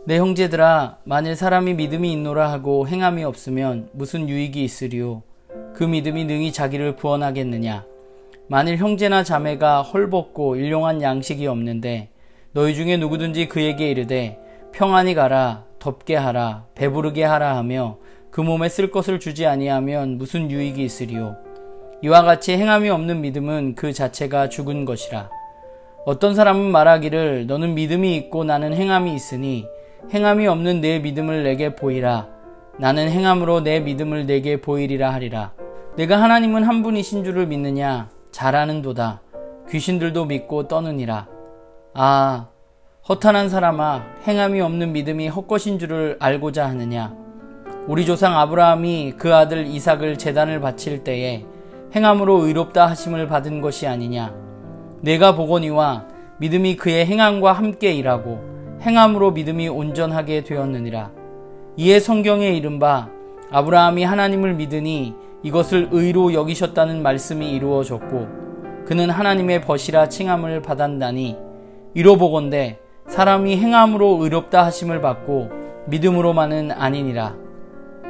내 형제들아, 만일 사람이 믿음이 있노라 하고 행함이 없으면 무슨 유익이 있으리요? 그 믿음이 능히 자기를 구원하겠느냐? 만일 형제나 자매가 헐벗고 일용한 양식이 없는데 너희 중에 누구든지 그에게 이르되 평안히 가라, 덥게 하라, 배부르게 하라 하며 그 몸에 쓸 것을 주지 아니하면 무슨 유익이 있으리요? 이와 같이 행함이 없는 믿음은 그 자체가 죽은 것이라. 어떤 사람은 말하기를 너는 믿음이 있고 나는 행함이 있으니 행함이 없는 내 믿음을 내게 보이라. 나는 행함으로 내 믿음을 내게 보이리라 하리라. 내가 하나님은 한 분이신 줄을 믿느냐? 잘 아는도다. 귀신들도 믿고 떠느니라. 아, 허탄한 사람아, 행함이 없는 믿음이 헛것인 줄을 알고자 하느냐? 우리 조상 아브라함이 그 아들 이삭을 제단을 바칠 때에 행함으로 의롭다 하심을 받은 것이 아니냐? 내가 보거니와 믿음이 그의 행함과 함께 일하고 행함으로 믿음이 온전하게 되었느니라. 이에 성경에 이른바 아브라함이 하나님을 믿으니 이것을 의로 여기셨다는 말씀이 이루어졌고 그는 하나님의 벗이라 칭함을 받았나니 이로 보건대 사람이 행함으로 의롭다 하심을 받고 믿음으로만은 아니니라.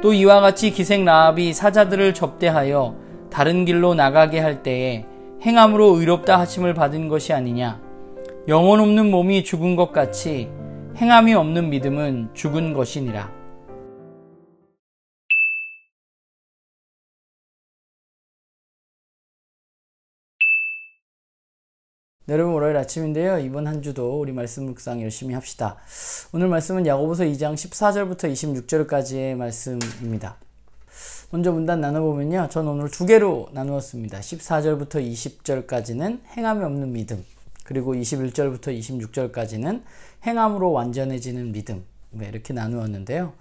또 이와 같이 기생 라합이 사자들을 접대하여 다른 길로 나가게 할 때에 행함으로 의롭다 하심을 받은 것이 아니냐. 영혼 없는 몸이 죽은 것 같이 행함이 없는 믿음은 죽은 것이니라. 네, 여러분 월요일 아침인데요. 이번 한 주도 우리 말씀 묵상 열심히 합시다. 오늘 말씀은 야고보서 2장 14절부터 26절까지의 말씀입니다. 먼저 문단 나눠보면요. 전 오늘 두 개로 나누었습니다. 14절부터 20절까지는 행함이 없는 믿음, 그리고 21절부터 26절까지는 행함으로 완전해지는 믿음, 이렇게 나누었는데요.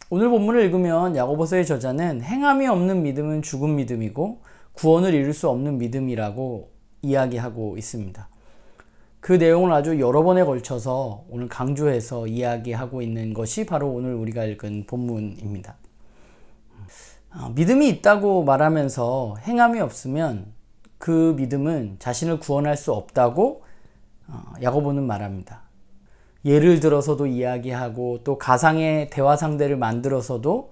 오늘 본문을 읽으면 야고보서의 저자는 행함이 없는 믿음은 죽은 믿음이고 구원을 이룰 수 없는 믿음이라고 이야기하고 있습니다. 그 내용을 아주 여러 번에 걸쳐서 오늘 강조해서 이야기하고 있는 것이 바로 오늘 우리가 읽은 본문입니다. 믿음이 있다고 말하면서 행함이 없으면 그 믿음은 자신을 구원할 수 없다고 야고보는 말합니다. 예를 들어서도 이야기하고 또 가상의 대화 상대를 만들어서도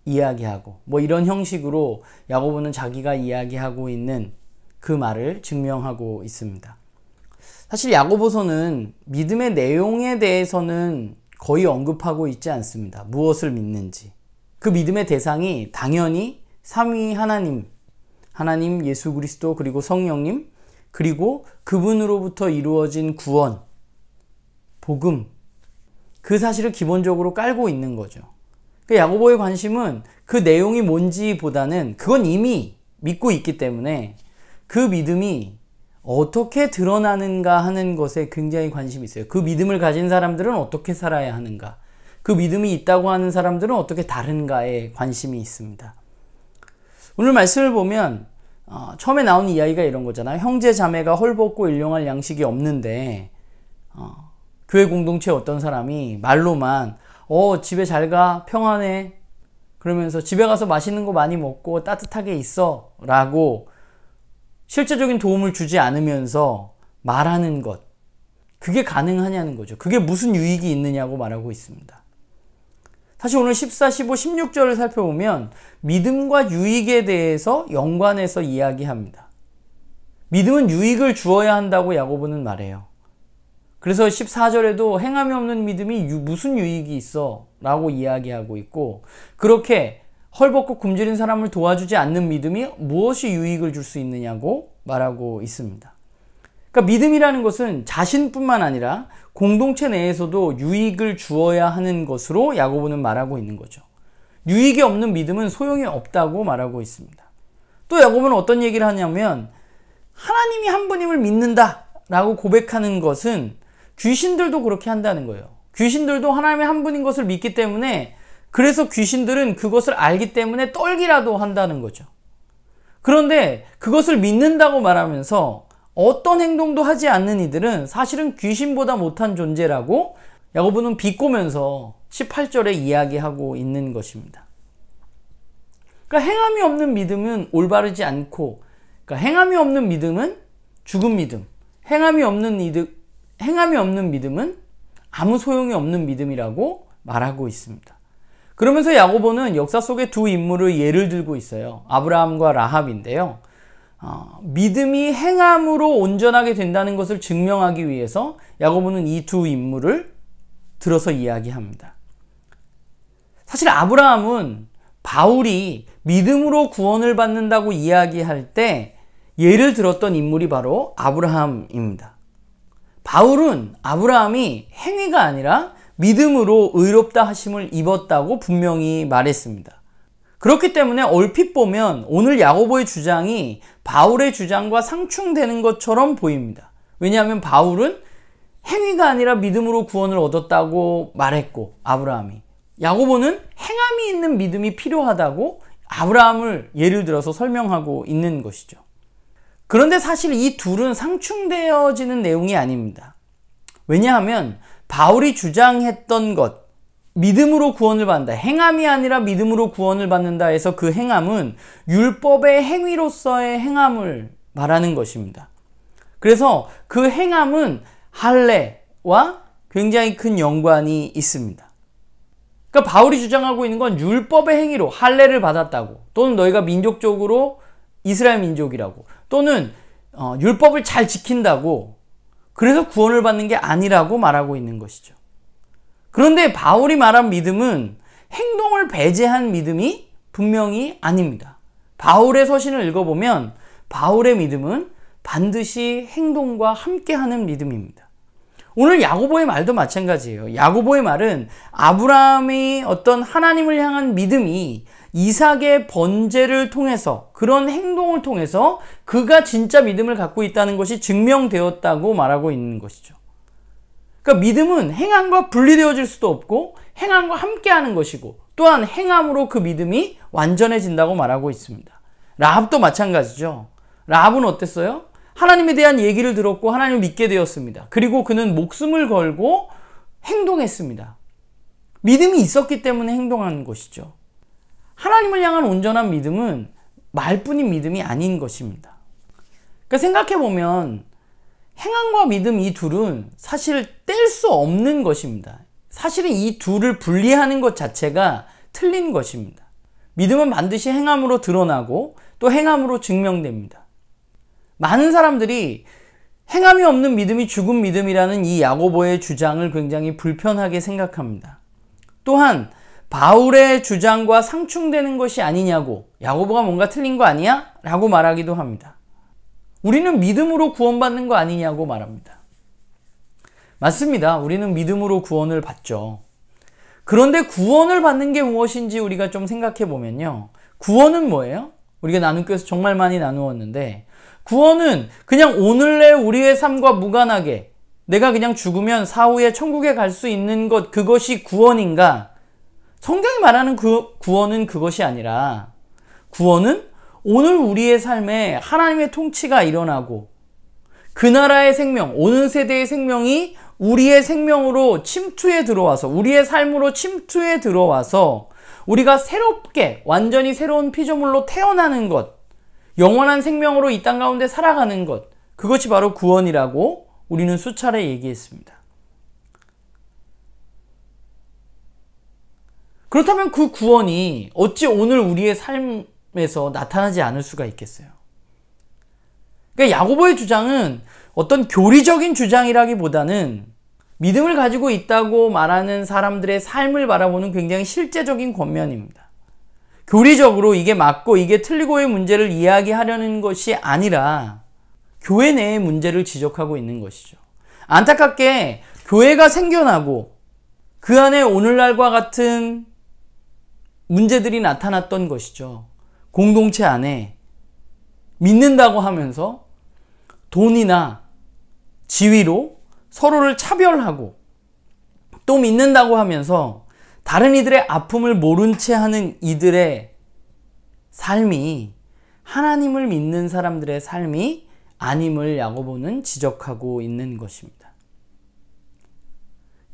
이야기하고 이런 형식으로 야고보는 자기가 이야기하고 있는 그 말을 증명하고 있습니다. 사실 야고보서는 믿음의 내용에 대해서는 거의 언급하고 있지 않습니다. 무엇을 믿는지. 그 믿음의 대상이 당연히 삼위 하나님 예수 그리스도 그리고 성령님 그리고 그분으로부터 이루어진 구원, 복음, 그 사실을 기본적으로 깔고 있는 거죠. 야고보의 관심은 그 내용이 뭔지보다는 그건 이미 믿고 있기 때문에 그 믿음이 어떻게 드러나는가 하는 것에 굉장히 관심이 있어요. 그 믿음을 가진 사람들은 어떻게 살아야 하는가, 그 믿음이 있다고 하는 사람들은 어떻게 다른가에 관심이 있습니다. 오늘 말씀을 보면 처음에 나온 이야기가 이런 거잖아요. 형제 자매가 헐벗고 일용할 양식이 없는데 교회 공동체 어떤 사람이 말로만 집에 잘 가, 평안해, 그러면서 집에 가서 맛있는 거 많이 먹고 따뜻하게 있어 라고 실제적인 도움을 주지 않으면서 말하는 것, 그게 가능하냐는 거죠. 그게 무슨 유익이 있느냐고 말하고 있습니다. 사실 오늘 14, 15, 16절을 살펴보면 믿음과 유익에 대해서 연관해서 이야기합니다. 믿음은 유익을 주어야 한다고 야고보는 말해요. 그래서 14절에도 행함이 없는 믿음이 무슨 유익이 있어? 라고 이야기하고 있고, 그렇게 헐벗고 굶주린 사람을 도와주지 않는 믿음이 무엇이 유익을 줄 수 있느냐고 말하고 있습니다. 그러니까 믿음이라는 것은 자신뿐만 아니라 공동체 내에서도 유익을 주어야 하는 것으로 야고보는 말하고 있는 거죠. 유익이 없는 믿음은 소용이 없다고 말하고 있습니다. 또 야고보는 어떤 얘기를 하냐면 하나님이 한 분임을 믿는다 라고 고백하는 것은 귀신들도 그렇게 한다는 거예요. 귀신들도 하나님의 한 분인 것을 믿기 때문에, 그래서 귀신들은 그것을 알기 때문에 떨기라도 한다는 거죠. 그런데 그것을 믿는다고 말하면서 어떤 행동도 하지 않는 이들은 사실은 귀신보다 못한 존재라고 야고보는 비꼬면서 18절에 이야기하고 있는 것입니다. 그러니까 행함이 없는 믿음은 올바르지 않고, 그러니까 행함이 없는 믿음은 죽은 믿음, 행함이 없는 믿음은 아무 소용이 없는 믿음이라고 말하고 있습니다. 그러면서 야고보는 역사 속의 두 인물을 예를 들고 있어요. 아브라함과 라합인데요. 믿음이 행함으로 온전하게 된다는 것을 증명하기 위해서 야고보는 이 두 인물을 들어서 이야기합니다. 사실 아브라함은 바울이 믿음으로 구원을 받는다고 이야기할 때 예를 들었던 인물이 바로 아브라함입니다. 바울은 아브라함이 행위가 아니라 믿음으로 의롭다 하심을 입었다고 분명히 말했습니다. 그렇기 때문에 얼핏 보면 오늘 야고보의 주장이 바울의 주장과 상충되는 것처럼 보입니다. 왜냐하면 바울은 행위가 아니라 믿음으로 구원을 얻었다고 말했고 아브라함이, 야고보는 행함이 있는 믿음이 필요하다고 아브라함을 예를 들어서 설명하고 있는 것이죠. 그런데 사실 이 둘은 상충되어지는 내용이 아닙니다. 왜냐하면 바울이 주장했던 것, 믿음으로 구원을 받는다, 행함이 아니라 믿음으로 구원을 받는다 해서 그 행함은 율법의 행위로서의 행함을 말하는 것입니다. 그래서 그 행함은 할례와 굉장히 큰 연관이 있습니다. 그러니까 바울이 주장하고 있는 건 율법의 행위로 할례를 받았다고, 또는 너희가 민족적으로 이스라엘 민족이라고, 또는 율법을 잘 지킨다고 그래서 구원을 받는 게 아니라고 말하고 있는 것이죠. 그런데 바울이 말한 믿음은 행동을 배제한 믿음이 분명히 아닙니다. 바울의 서신을 읽어보면 바울의 믿음은 반드시 행동과 함께하는 믿음입니다. 오늘 야고보의 말도 마찬가지예요. 야고보의 말은 아브라함이 어떤 하나님을 향한 믿음이 이삭의 번제를 통해서, 그런 행동을 통해서 그가 진짜 믿음을 갖고 있다는 것이 증명되었다고 말하고 있는 것이죠. 그러니까 믿음은 행함과 분리되어질 수도 없고 행함과 함께하는 것이고, 또한 행함으로 그 믿음이 완전해진다고 말하고 있습니다. 라합도 마찬가지죠. 라합은 어땠어요? 하나님에 대한 얘기를 들었고 하나님을 믿게 되었습니다. 그리고 그는 목숨을 걸고 행동했습니다. 믿음이 있었기 때문에 행동한 것이죠. 하나님을 향한 온전한 믿음은 말뿐인 믿음이 아닌 것입니다. 그러니까 생각해보면 행함과 믿음, 이 둘은 사실 뗄 수 없는 것입니다. 사실은 이 둘을 분리하는 것 자체가 틀린 것입니다. 믿음은 반드시 행함으로 드러나고 또 행함으로 증명됩니다. 많은 사람들이 행함이 없는 믿음이 죽은 믿음이라는 이 야고보의 주장을 굉장히 불편하게 생각합니다. 또한 바울의 주장과 상충되는 것이 아니냐고, 야고보가 뭔가 틀린 거 아니야? 라고 말하기도 합니다. 우리는 믿음으로 구원받는 거 아니냐고 말합니다. 맞습니다. 우리는 믿음으로 구원을 받죠. 그런데 구원을 받는 게 무엇인지 우리가 좀 생각해 보면요. 구원은 뭐예요? 우리가 나눔교에서 정말 많이 나누었는데, 구원은 그냥 오늘의 우리의 삶과 무관하게 내가 그냥 죽으면 사후에 천국에 갈 수 있는 것, 그것이 구원인가? 성경이 말하는 그 구원은 그것이 아니라, 구원은 오늘 우리의 삶에 하나님의 통치가 일어나고 그 나라의 생명, 오는 세대의 생명이 우리의 생명으로 침투해 들어와서, 우리의 삶으로 침투해 들어와서 우리가 새롭게 완전히 새로운 피조물로 태어나는 것, 영원한 생명으로 이 땅 가운데 살아가는 것, 그것이 바로 구원이라고 우리는 수차례 얘기했습니다. 그렇다면 그 구원이 어찌 오늘 우리의 삶에서 나타나지 않을 수가 있겠어요? 그러니까 야고보의 주장은 어떤 교리적인 주장이라기보다는 믿음을 가지고 있다고 말하는 사람들의 삶을 바라보는 굉장히 실제적인 권면입니다. 교리적으로 이게 맞고 이게 틀리고의 문제를 이야기하려는 것이 아니라 교회 내의 문제를 지적하고 있는 것이죠. 안타깝게 교회가 생겨나고 그 안에 오늘날과 같은 문제들이 나타났던 것이죠. 공동체 안에 믿는다고 하면서 돈이나 지위로 서로를 차별하고, 또 믿는다고 하면서 다른 이들의 아픔을 모른 채 하는 이들의 삶이 하나님을 믿는 사람들의 삶이 아님을 야고보는 지적하고 있는 것입니다.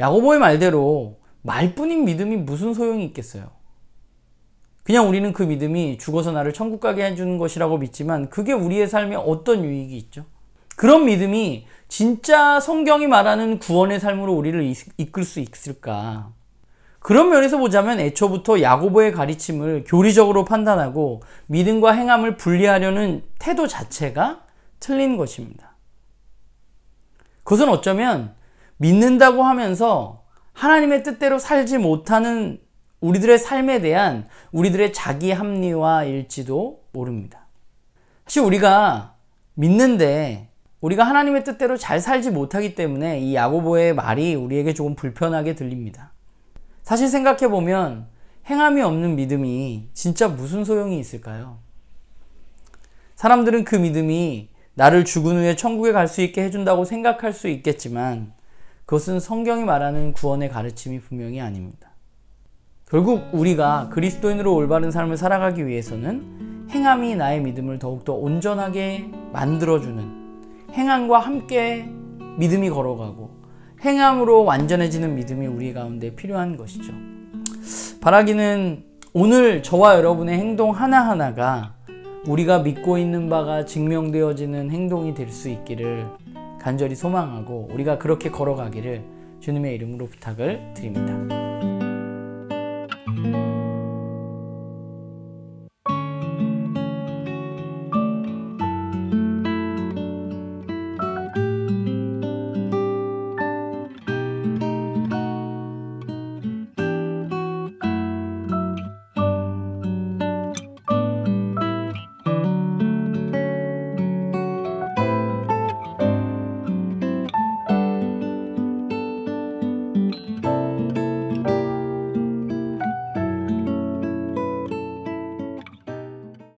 야고보의 말대로 말뿐인 믿음이 무슨 소용이 있겠어요? 그냥 우리는 그 믿음이 죽어서 나를 천국 가게 해주는 것이라고 믿지만 그게 우리의 삶에 어떤 유익이 있죠? 그런 믿음이 진짜 성경이 말하는 구원의 삶으로 우리를 이끌 수 있을까? 그런 면에서 보자면 애초부터 야고보의 가르침을 교리적으로 판단하고 믿음과 행함을 분리하려는 태도 자체가 틀린 것입니다. 그것은 어쩌면 믿는다고 하면서 하나님의 뜻대로 살지 못하는 우리들의 삶에 대한 우리들의 자기 합리화일지도 모릅니다. 사실 우리가 믿는데 우리가 하나님의 뜻대로 잘 살지 못하기 때문에 이 야고보의 말이 우리에게 조금 불편하게 들립니다. 사실 생각해보면 행함이 없는 믿음이 진짜 무슨 소용이 있을까요? 사람들은 그 믿음이 나를 죽은 후에 천국에 갈 수 있게 해준다고 생각할 수 있겠지만 그것은 성경이 말하는 구원의 가르침이 분명히 아닙니다. 결국 우리가 그리스도인으로 올바른 삶을 살아가기 위해서는 행함이 나의 믿음을 더욱더 온전하게 만들어주는, 행함과 함께 믿음이 걸어가고 행함으로 완전해지는 믿음이 우리 가운데 필요한 것이죠. 바라기는 오늘 저와 여러분의 행동 하나하나가 우리가 믿고 있는 바가 증명되어지는 행동이 될 수 있기를 간절히 소망하고 우리가 그렇게 걸어가기를 주님의 이름으로 부탁을 드립니다.